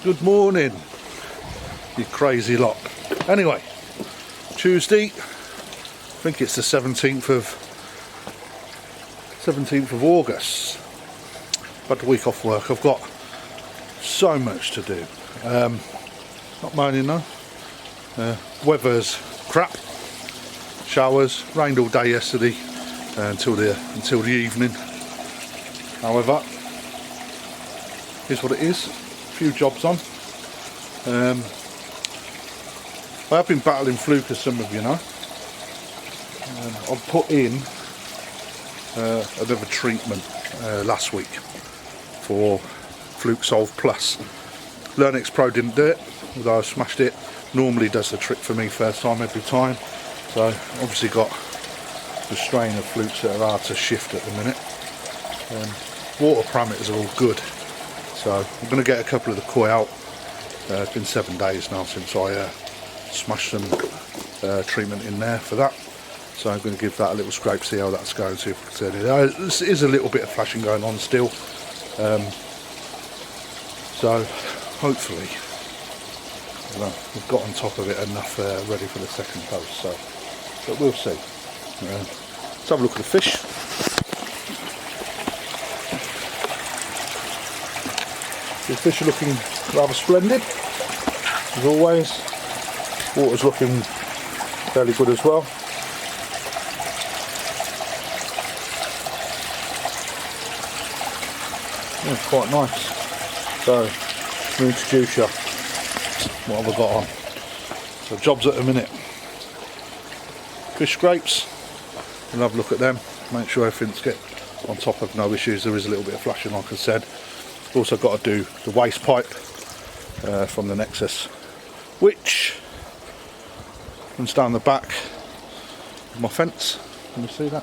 Good morning, you crazy lot. Anyway, Tuesday, I think it's the 17th of August. I've had the week off work. I've got so much to do. Not moaning though. Weather's crap. Showers, rained all day yesterday until the evening. However, here's what it is. A few jobs on. I have been battling fluke, as some of you know. I've put in another treatment last week for Fluke Solve Plus. Learnix Pro didn't do it, although I smashed it. Normally does the trick for me first time every time. So obviously got the strain of flukes that are hard to shift at the minute. Water parameters are all good. So I'm going to get a couple of the koi out. It's been 7 days now since I smashed some treatment in there for that. So I'm going to give that a little scrape, see how that's going, see if we can turn it. There is a little bit of flashing going on still. So hopefully we've got on top of it enough ready for the second post. So, but we'll see. Let's have a look at the fish. The fish are looking rather splendid, as always. Water's looking fairly good as well. Yeah, quite nice. So, I'll introduce you. What have I got on? So, jobs at the minute. Fish scrapes. We'll have a look at them. Make sure everything's get on top of no issues. There is a little bit of flashing, like I said. Also got to do the waste pipe from the Nexus, which runs down the back of my fence. Can you see that?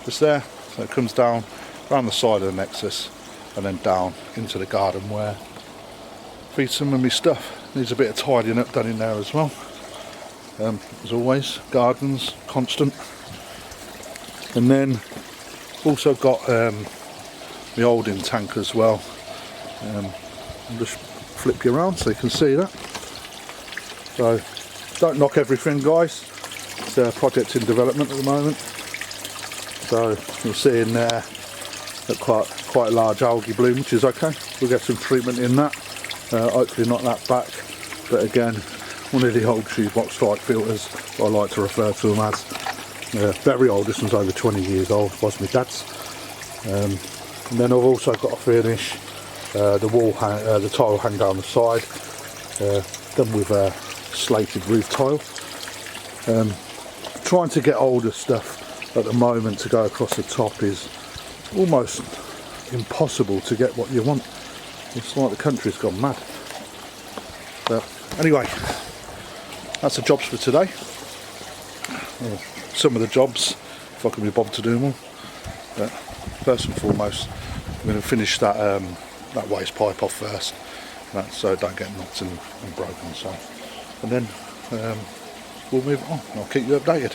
Just there. So it comes down around the side of the Nexus and then down into the garden where I feed some of my stuff. Needs a bit of tidying up done in there as well. As always, gardens constant. And then also got the holding tank as well. I'll just flip you around so you can see that. So don't knock everything, guys. It's a project in development at the moment. So you'll see in there quite a large algae bloom, which is okay. We'll get some treatment in that. Hopefully not that back, but again, one of the old shoebox strike filters, I like to refer to them as. Very old. This one's over 20 years old. Was my dad's. And then I've also got to finish the tile hang down the side, done with a slated roof tile. Trying to get older stuff at the moment to go across the top is almost impossible to get what you want. It's like the country's gone mad. But anyway, that's the jobs for today. Some of the jobs, if I can be bothered to do them all. But first and foremost, I'm going to finish that that waste pipe off first, so it don't get knocked and broken. So, and then we'll move on. I'll keep you updated.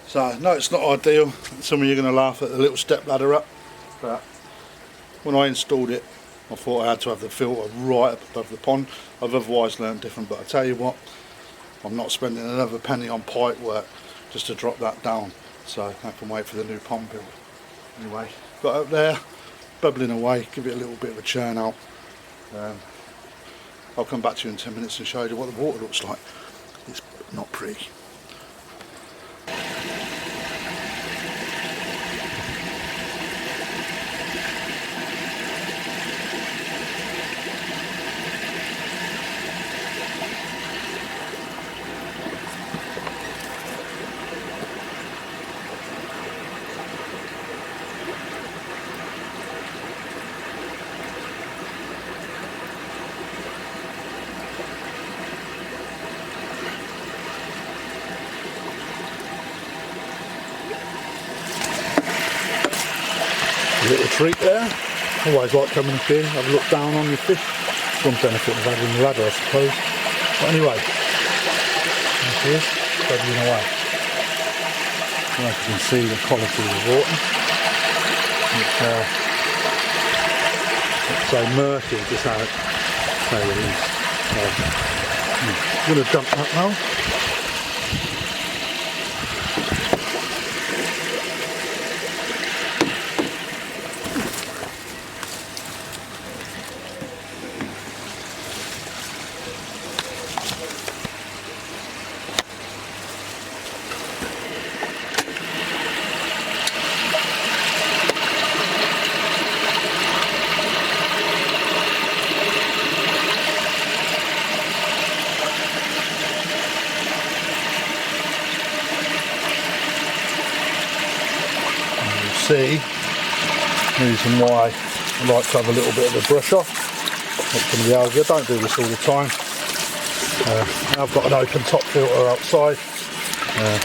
So, no, it's not ideal. Some of you are going to laugh at the little step ladder up, but when I installed it, I thought I had to have the filter right up above the pond. I've otherwise learned different, but I tell you what, I'm not spending another penny on pipe work just to drop that down. So I can wait for the new pond build. Anyway, got up there, bubbling away, give it a little bit of a churn out. I'll come back to you in 10 minutes and show you what the water looks like. It's not pretty. treat there. Always like coming up here, have a look down on your fish. One benefit of having the ladder, I suppose. But anyway, there it is, bubbling away. Like you can see the quality of the water. It's so murky, just how it is. I'm going to dump that now. See, the reason why I like to have a little bit of the brush off from the algae. I don't do this all the time. I've got an open top filter outside.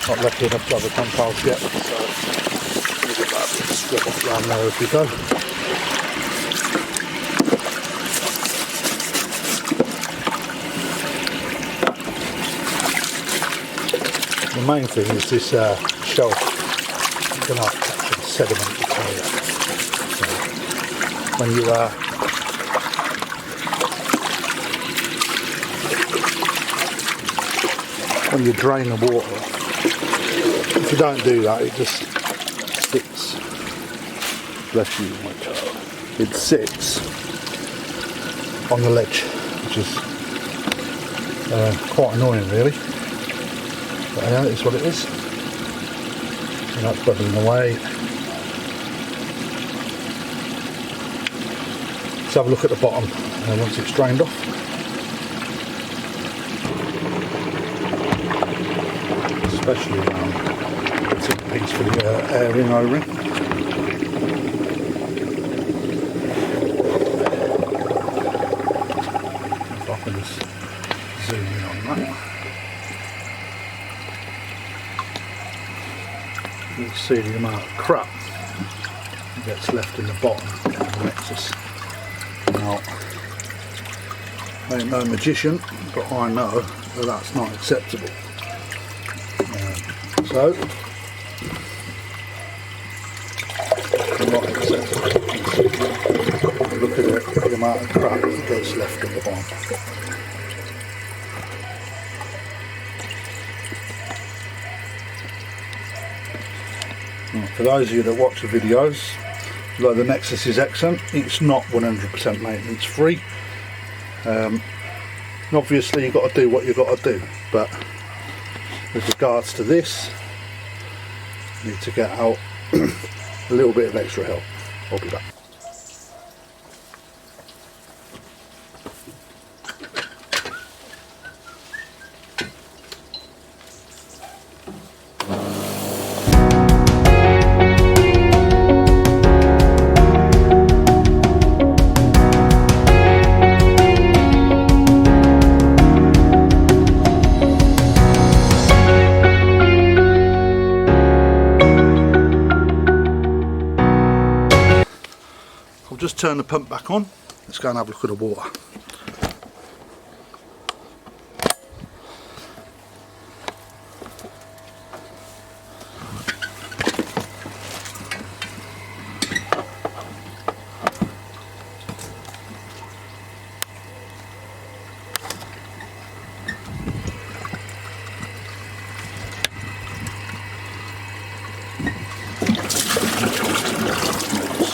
Not lucky enough to have a pump house yet, so we'll get that bit of strip off around there as we go. The main thing is this shelf. You're going to have to catch some sediment to carry that. So when you drain the water, if you don't do that, it just sits. Bless you, my child. It sits on the ledge, which is quite annoying, really. But yeah, it's what it is. And that's bubbling away. Let's have a look at the bottom once it's drained off. Especially around it's a piece for the airing O-ring. If I can just zoom in on that. You'll see the amount of crap that gets left in the bottom of the Nexus. Now, I ain't no magician, but I know that that's not acceptable. So, not acceptable. Look at the amount of crap that gets left in the bottom. For those of you that watch the videos, although the Nexus is excellent, it's not 100% maintenance free. Obviously you've got to do what you've got to do, but with regards to this, you need to get out a little bit of extra help. I'll be back. Just turn the pump back on. Let's go and have a look at the water.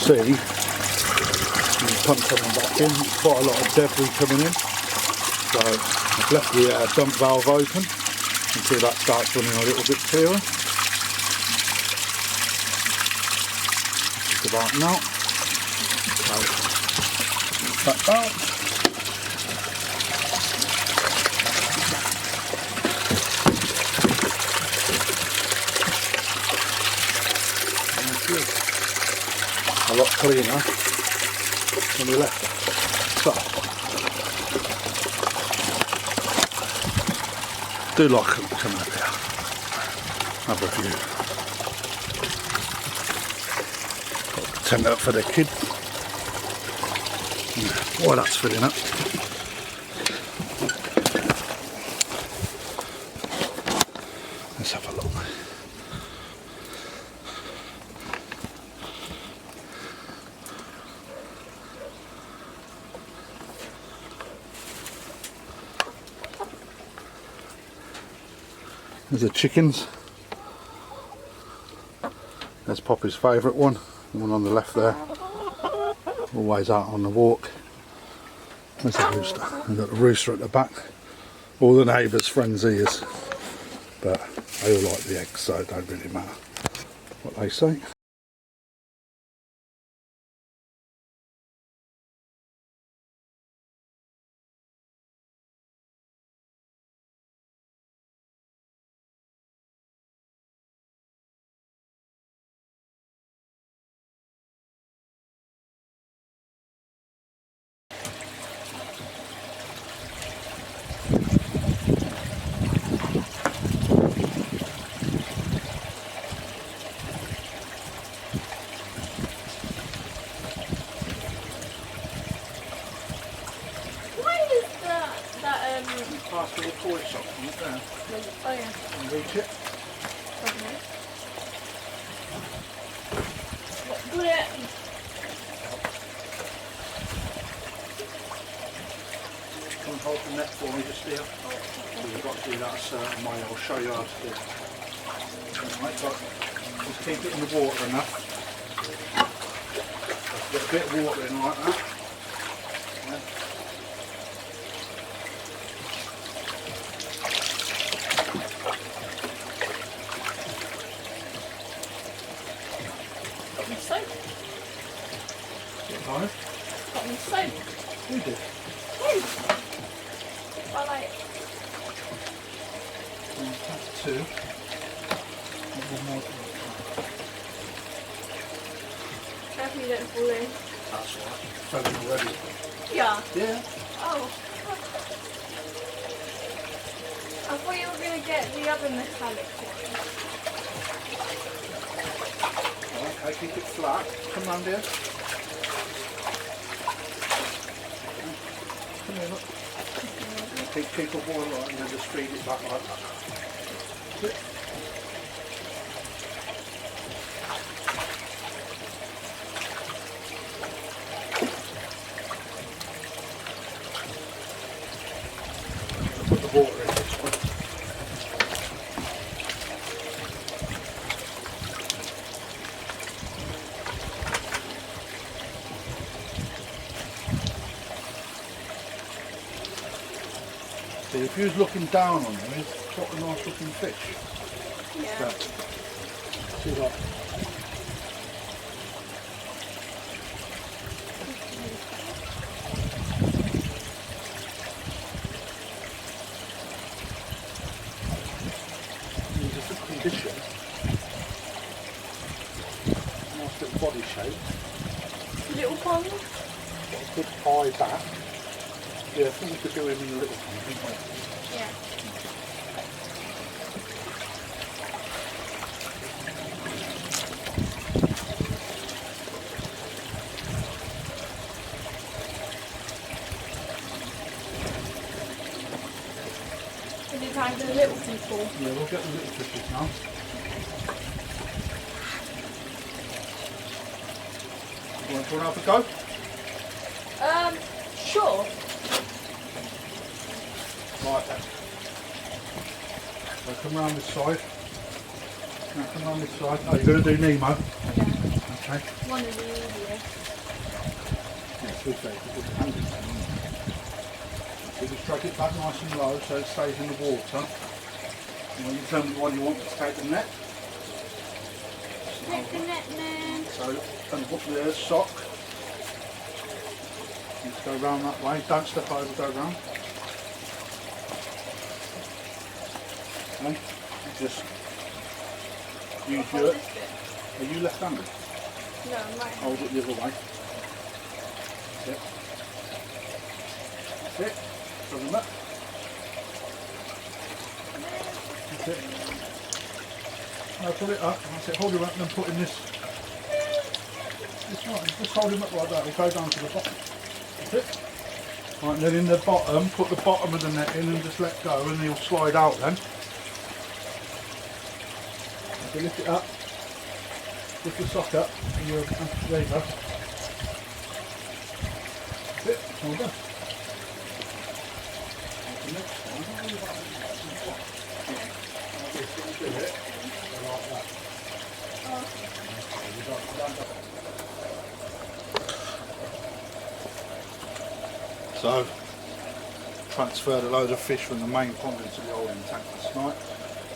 See, pump coming back in, quite a lot of debris coming in, so I've left the dump valve open until that starts running a little bit clearer. Just about now. So back down. A lot cleaner when we left it. So, do like coming up here, have a view. tent up for the kid. While that's filling up. Let's have a look. There's the chickens. There's Poppy's favourite one, the one on the left there. Always out on the walk. There's the rooster. We've got the rooster at the back. All the neighbours' friends ears. But they all like the eggs, so it don't really matter what they say. Past the toy shop, right there. Oh yeah. Can you reach it? Okay. Got it. Come and hold the net for me just here. You've got to do that a certain way. I'll show you how to do it. Right, but just keep it in the water enough. Get a bit of water in like that. Yeah. Soap. Right. Got me soap. We did. I like. That's two. One more. Careful you don't fall in. That's right. Fell in already. Yeah. Yeah. Oh. I thought you were going to get the other metallic one. Okay, keep it flat. Come round here. Come here, look. Keep it boil right and then just feed it back like that. Good. Put the water in this one. See, if you was looking down on them, it's quite a nice looking fish. Yeah. But, see that? These are good condition. Nice little body shape. Little pond? Got a good high back. Yeah, I think we could do him in a little pond, didn't we? Yeah. Is it time for the little people? Yeah, we'll get the little fishes now. You want to have a go? Sure. Right then. So come round this side. Now come round this side. Oh, you're going to do Nemo? Yeah. Okay. One of the easiest. Yeah, it's good there. It's good hand it. So just drag it back nice and low so it stays in the water. And when you tell me what you want to take the net. Take the net, man. So, and hook the sock. Just go round that way. Don't step over, go round. Okay. Just use your. Are you left-handed? No, I'm right. Hold it the other way. That's it. That's it. Doesn't that? That's it. Now pull it up. That's it. Hold it up and then put in this Right, just hold him up like that, he'll go down to the bottom. That's it. Right, and then in the bottom, put the bottom of the net in and just let go and he'll slide out then. If you lift it up, lift the sock up and you'll there you go. That's it, it's all done. The next one, I'll do it like that. So, transferred a load of fish from the main pond into the holding tank last night.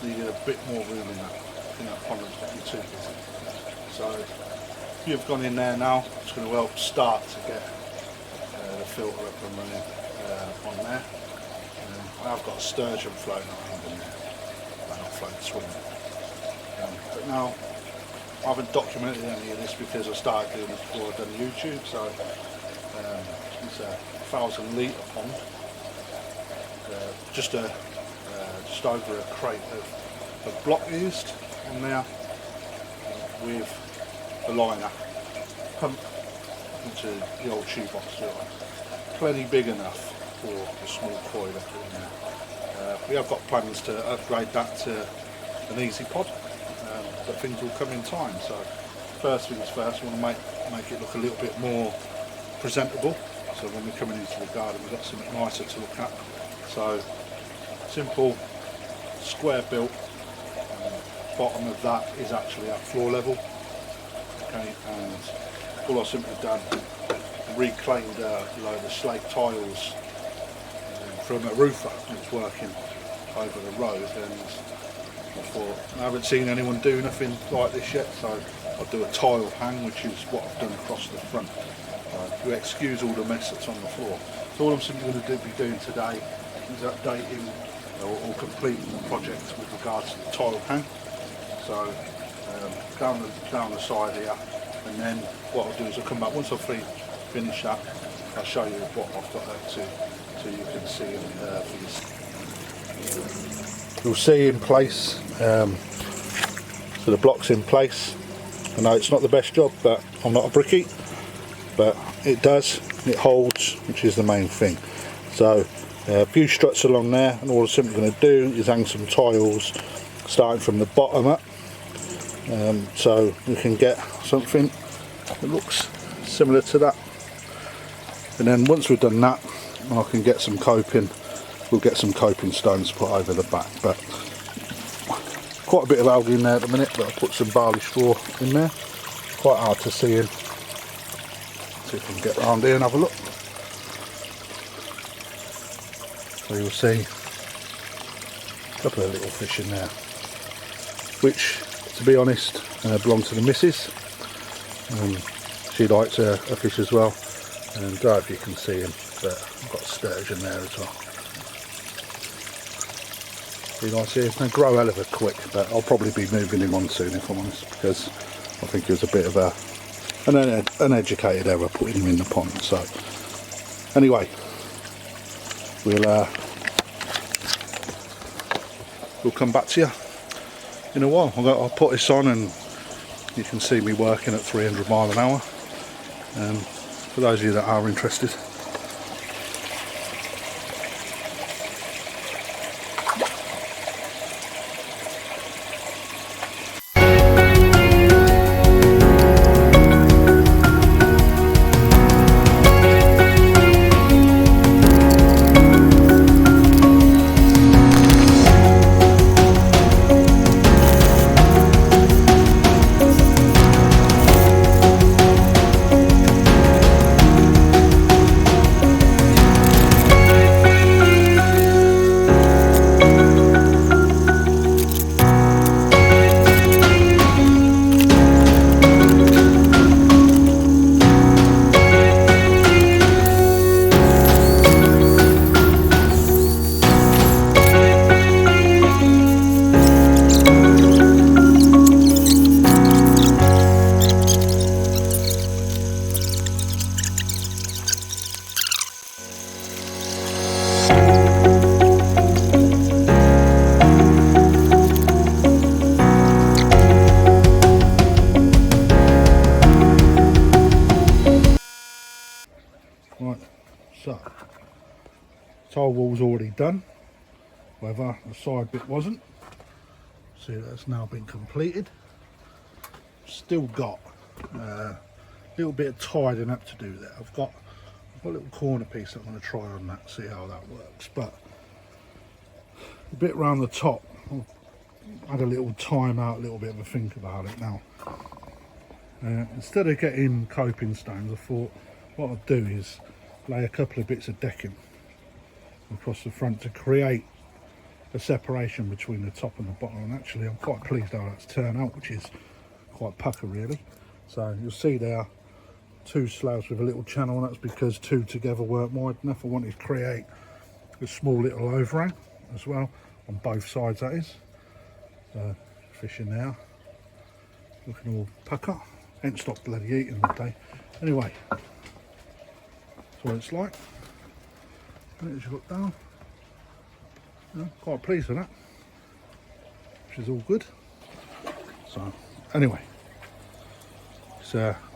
Needed a bit more room in that. I think that pond has got me too busy. So, if you've gone in there now, it's going to help start to get the filter up and running on there. I've got a sturgeon floating around in there. I'm not floating swimming. But now, I haven't documented any of this because I started doing this before I've done YouTube. So, it's a 1,000 litre pond, just over a crate of block used on there with a liner pump into the old shoebox filter. Plenty big enough for the small koi left in there. We have got plans to upgrade that to an easy pod, but things will come in time. So first things first, we want to make it look a little bit more presentable. So when we're coming into the garden, we've got something nicer to look at. So simple, square built. Bottom of that is at floor level. Okay, and all I've simply done, reclaimed a load of slate tiles from a roofer who's working over the road, and I thought I haven't seen anyone do anything like this yet, so I'll do a tile hang, which is what I've done across the front. To excuse all the mess that's on the floor. So all I'm simply going to be doing today is updating or completing the project with regards to the tile hang. So down the side here, and then what I'll do is I'll come back once I've finished that. I'll show you what I've got up to, so you can see it for yourself. You'll see in place, so the block's in place. I know it's not the best job, but I'm not a brickie. But it does, it holds, which is the main thing. So a few struts along there, and all I'm simply going to do is hang some tiles starting from the bottom up, so we can get something that looks similar to that. And then once we've done that, I can get some coping. We'll get some coping stones put over the back. But quite a bit of algae in there at the minute, but I'll put some barley straw in there. Quite hard to see in. See if we can get around here and have a look. So you'll see a couple of little fish in there, which, to be honest, belong to the missus. She likes a fish as well, and I don't know if you can see him, but I've got sturgeon there as well. Really nice here. They grow hell of a quick, but I'll probably be moving him on soon if I'm honest, because I think it was a bit of an uneducated error putting him in the pond. So anyway, we'll come back to you in a while. I'll put this on and you can see me working at 300 miles an hour, for those of you that are interested. Tile wall's already done, however the side bit wasn't. See, that's now been completed. Still got a little bit of tidying up to do there. I've got a little corner piece I'm going to try on that, see how that works. But the bit around the top, I've had a little time out, a little bit of a think about it now. Instead of getting coping stones, I thought what I'd do is lay a couple of bits of decking across the front to create a separation between the top and the bottom, and actually I'm quite pleased how that's turned out, which is quite pucker really. So you'll see there 2 slabs with a little channel, and that's because 2 together weren't wide enough. I wanted to create a small little overhang as well on both sides, that is. So fish in there looking all pucker, ain't stopped bloody eating today. Anyway, that's what it's like. And as you look down, yeah, quite pleased with that, which is all good. So anyway, it's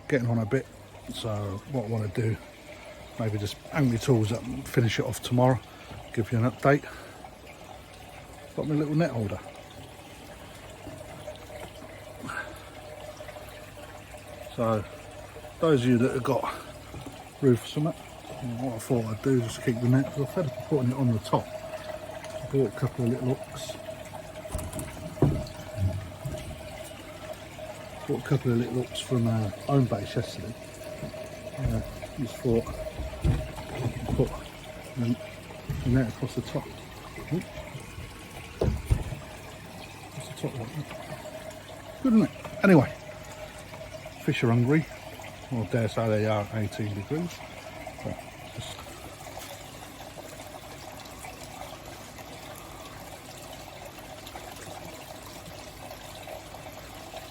getting on a bit, so what I want to do, maybe just hang my tools up and finish it off tomorrow, give you an update. Got my little net holder. So those of you that have got roofs and that, what I thought I'd do is just keep the net, because I've fed up putting it on the top. I bought a couple of little hooks. Bought a couple of little hooks from Home Base yesterday. Just thought put the net across the top. Across the top like that. Good, isn't it? Anyway, fish are hungry. Well, I dare say they are 18 degrees. So just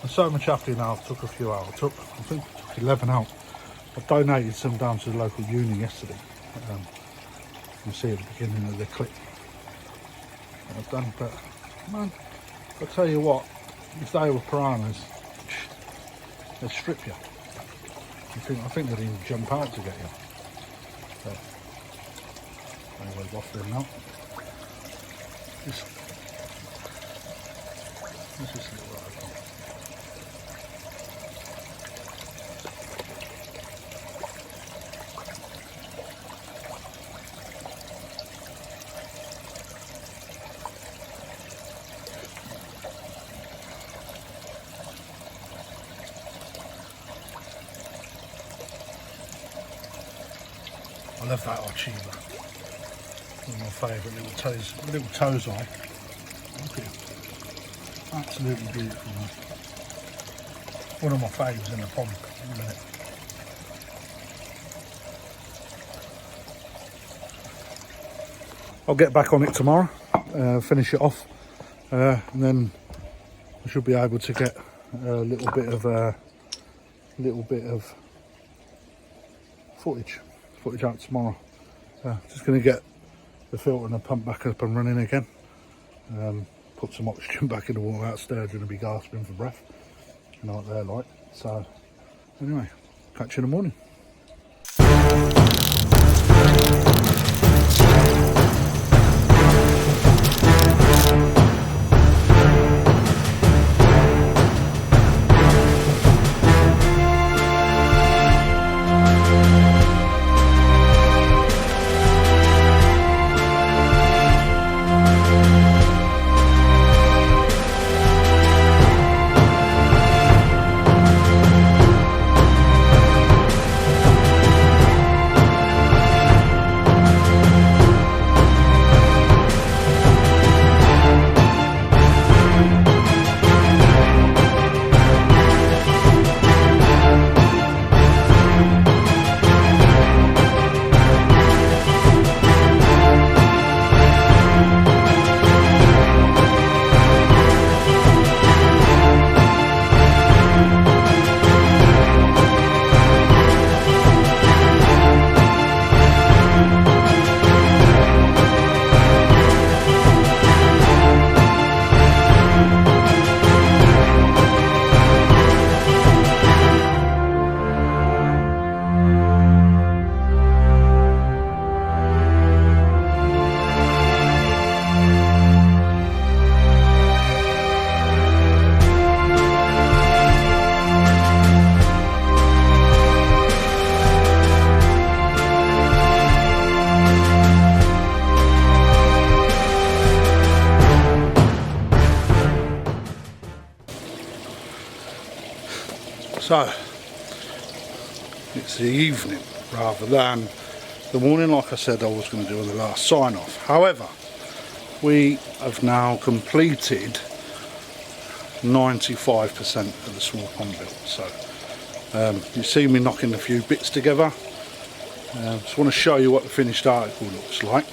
I'm so much happy now. I took a few out. I think I took 11 out. I donated some down to the local uni yesterday. You see at the beginning of the clip that I've done. But man, I'll tell you what, if they were piranhas, they'd strip you. I think they'd even jump out to get you. But anyway, waffling now. This is a little right. I love that Archiva. One of my favourite little toes eye. Look at it. Absolutely beautiful, man. One of my favourites in the pond in a minute. I'll get back on it tomorrow, finish it off, and then I should be able to get a little bit of footage out tomorrow. Just going to get the filter and the pump back up and running again. Put some oxygen back in the water. Out sturgeon and be gasping for breath. You know what they're like. So anyway, catch you in the morning. So it's the evening rather than the morning, like I said I was going to do on the last sign off. However, we have now completed 95% of the small pond build. So you see me knocking a few bits together. Just want to show you what the finished article looks like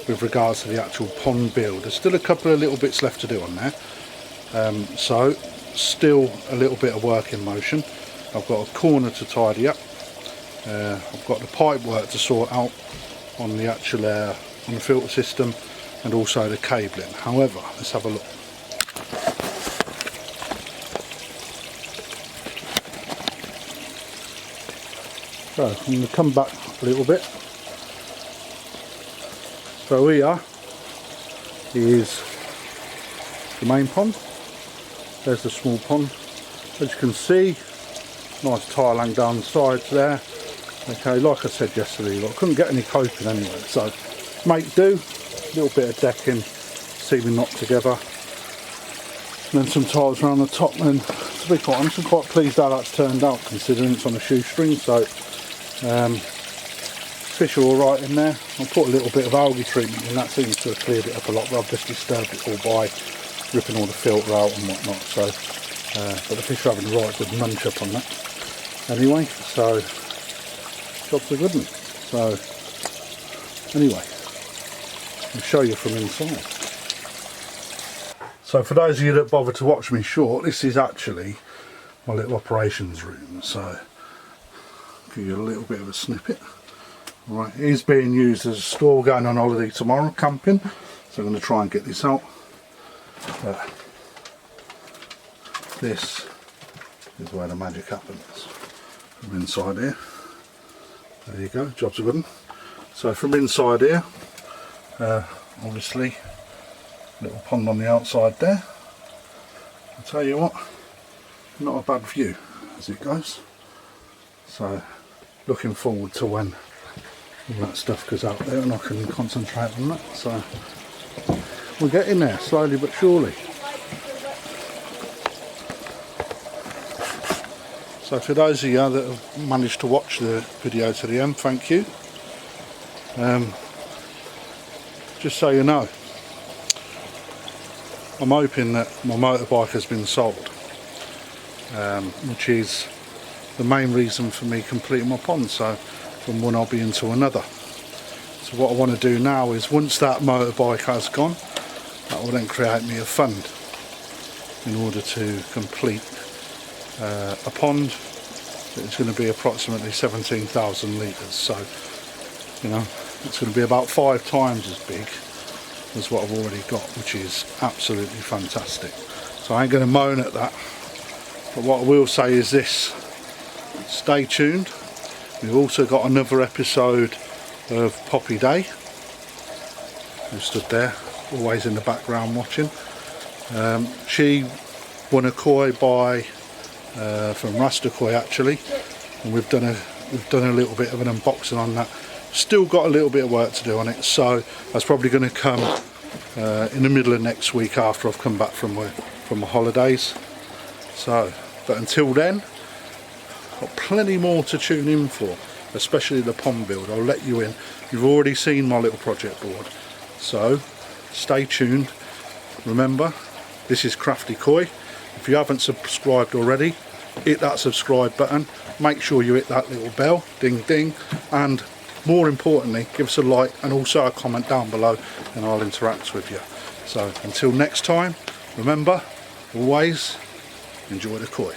with regards to the actual pond build. There's still a couple of little bits left to do on there, so still a little bit of work in motion. I've got a corner to tidy up, I've got the pipe work to sort out on the actual on the filter system and also the cabling. However, let's have a look. So I'm going to come back a little bit. So here is the main pond. There's the small pond. As you can see, nice tiling down the sides there. Okay, like I said yesterday, I couldn't get any coping anyway, so make do. A little bit of decking, seaming knot together, and then some tiles around the top. And to be quite honest, I'm quite pleased how that's turned out, considering it's on a shoestring. So fish are alright in there. I'll put a little bit of algae treatment in, that seems to have cleared it up a lot, but I've just disturbed it all by ripping all the filter out and whatnot. So but the fish are having a right good munch up on that anyway, so job's a good one. So anyway, I'll show you from inside. So for those of you that bother to watch me short, this is actually my little operations room. So give you a little bit of a snippet. Right, it is being used as a store. We're going on holiday tomorrow, camping, so I'm going to try and get this out. This is where the magic happens. From inside here, there you go, job's a good one. So from inside here, obviously, little pond on the outside there. I'll tell you what, not a bad view as it goes. So looking forward to when all that stuff goes out there and I can concentrate on that. So we're getting there slowly but surely. So for those of you that have managed to watch the video to the end, thank you. Just so you know, I'm hoping that my motorbike has been sold, which is the main reason for me completing my pond. So from one hobby into another. So what I want to do now is, once that motorbike has gone, that will then create me a fund in order to complete a pond that is going to be approximately 17,000 litres. So, you know, it's going to be about 5 times as big as what I've already got, which is absolutely fantastic. So I ain't going to moan at that, but what I will say is this: stay tuned. We've also got another episode of Poppie Day, who stood there always in the background watching. She won a koi from Rasta Koi actually, and we've done a little bit of an unboxing on that. Still got a little bit of work to do on it, so that's probably going to come in the middle of next week after I've come back from my holidays. So, but until then, got plenty more to tune in for, especially the pond build. I'll let you in. You've already seen my little project board, so stay tuned. Remember, this is Krafty Koi. If you haven't subscribed already, hit that subscribe button. Make sure you hit that little bell, ding ding, and more importantly, give us a like and also a comment down below, and I'll interact with you. So until next time, remember, always enjoy the koi.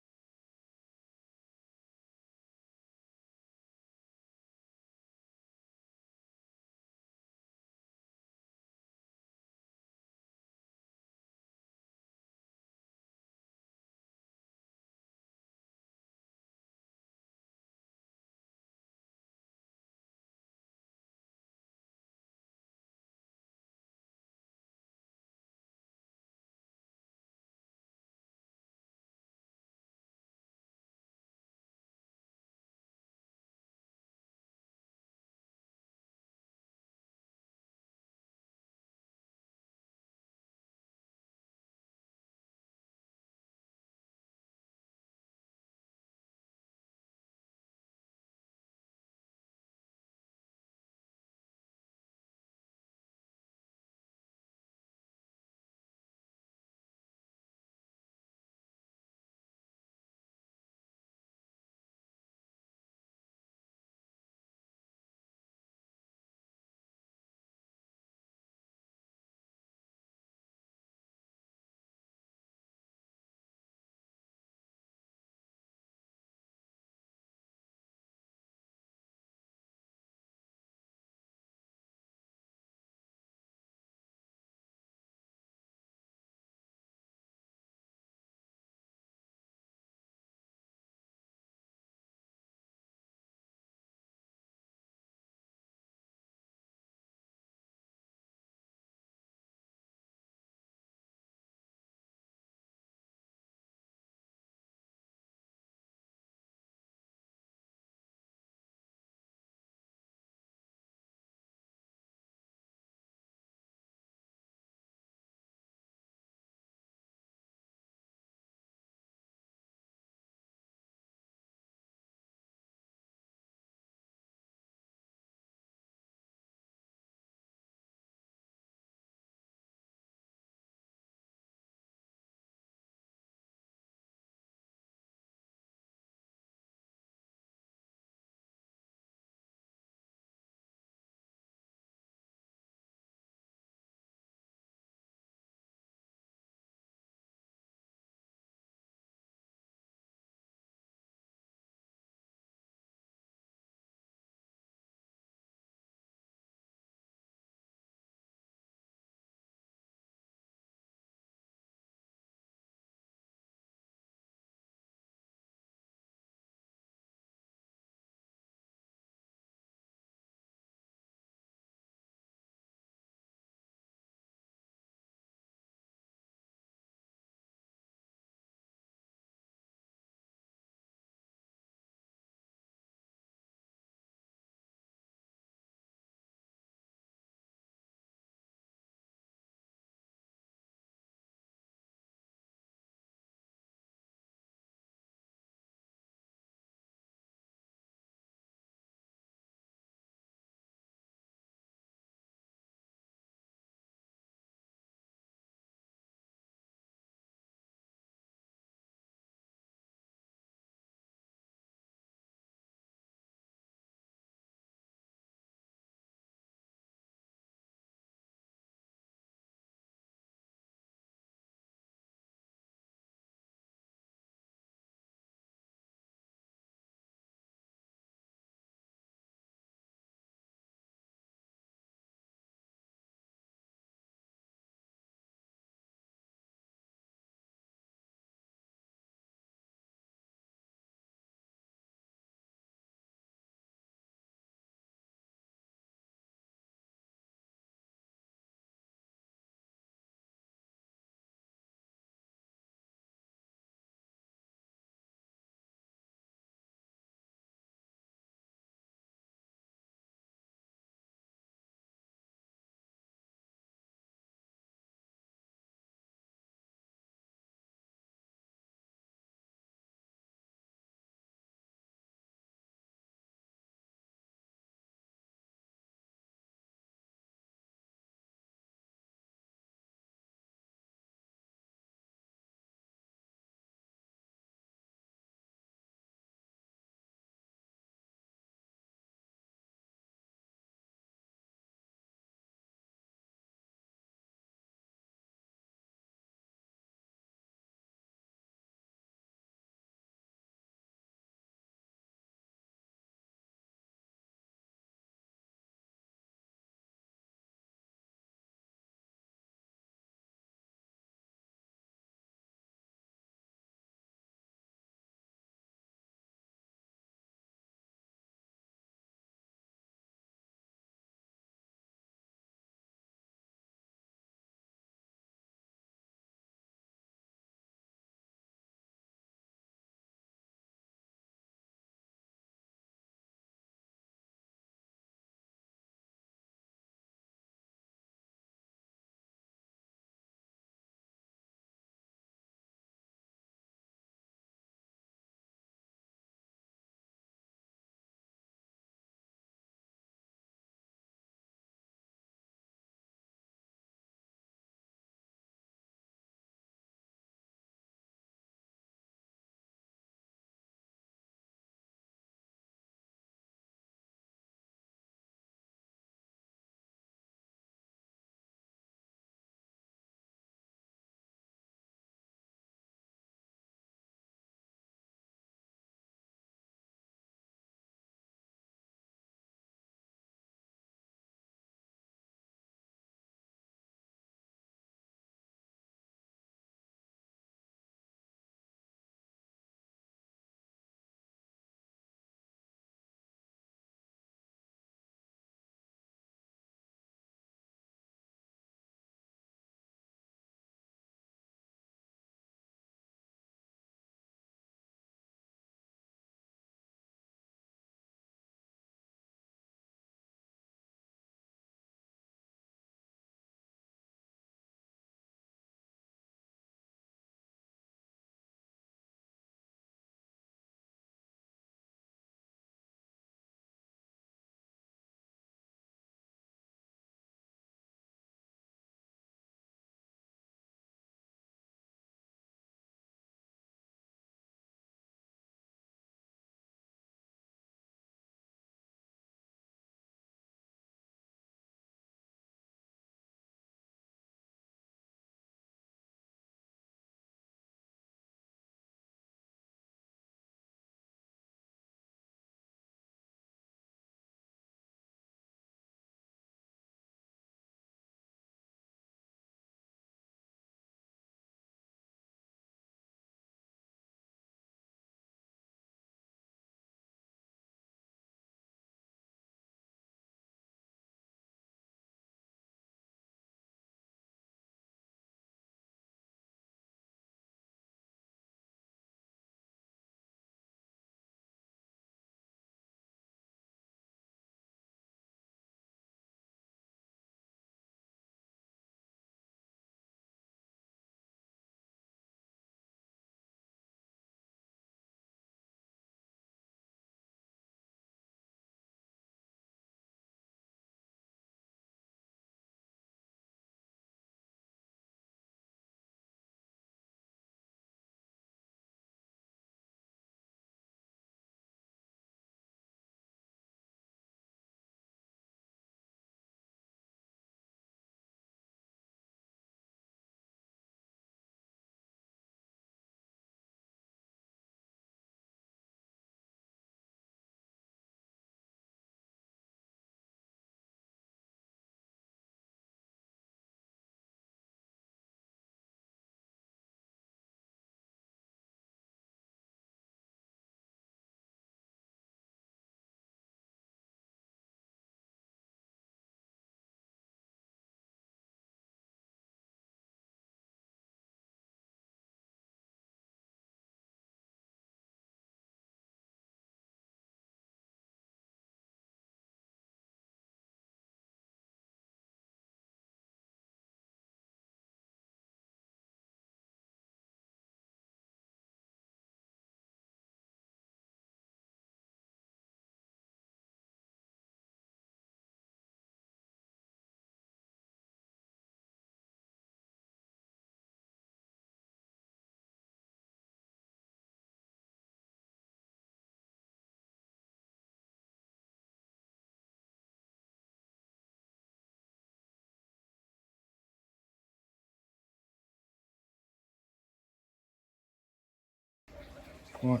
Right,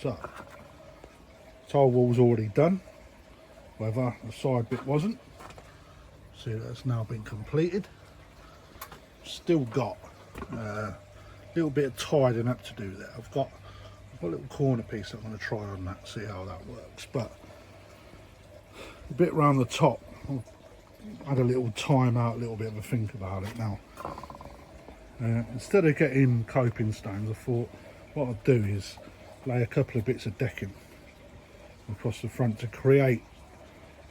so tile wall's already done, however the side bit wasn't. See, that's now been completed. Still got a little bit of tidying up to do there. I've got a little corner piece I'm going to try on that, see how that works. But the bit around the top, I've had a little time out, a little bit of a think about it now. Instead of getting coping stones, I thought what I'd do is lay a couple of bits of decking across the front to create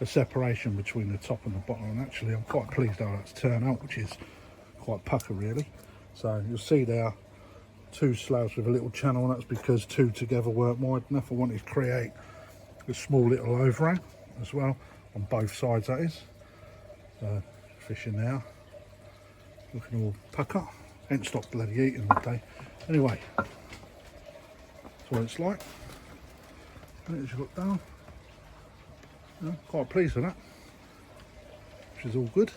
a separation between the top and the bottom, and actually I'm quite pleased how that's turned out, which is quite pucker really. So you'll see there 2 slabs with a little channel, and that's because 2 together weren't wide enough. I wanted to create a small little overhang as well on both sides, that is. Fish in there looking all pucker, ain't stopped bloody eating that day. Anyway, that's what it's like. And as you look down, quite pleased with that, which is all good.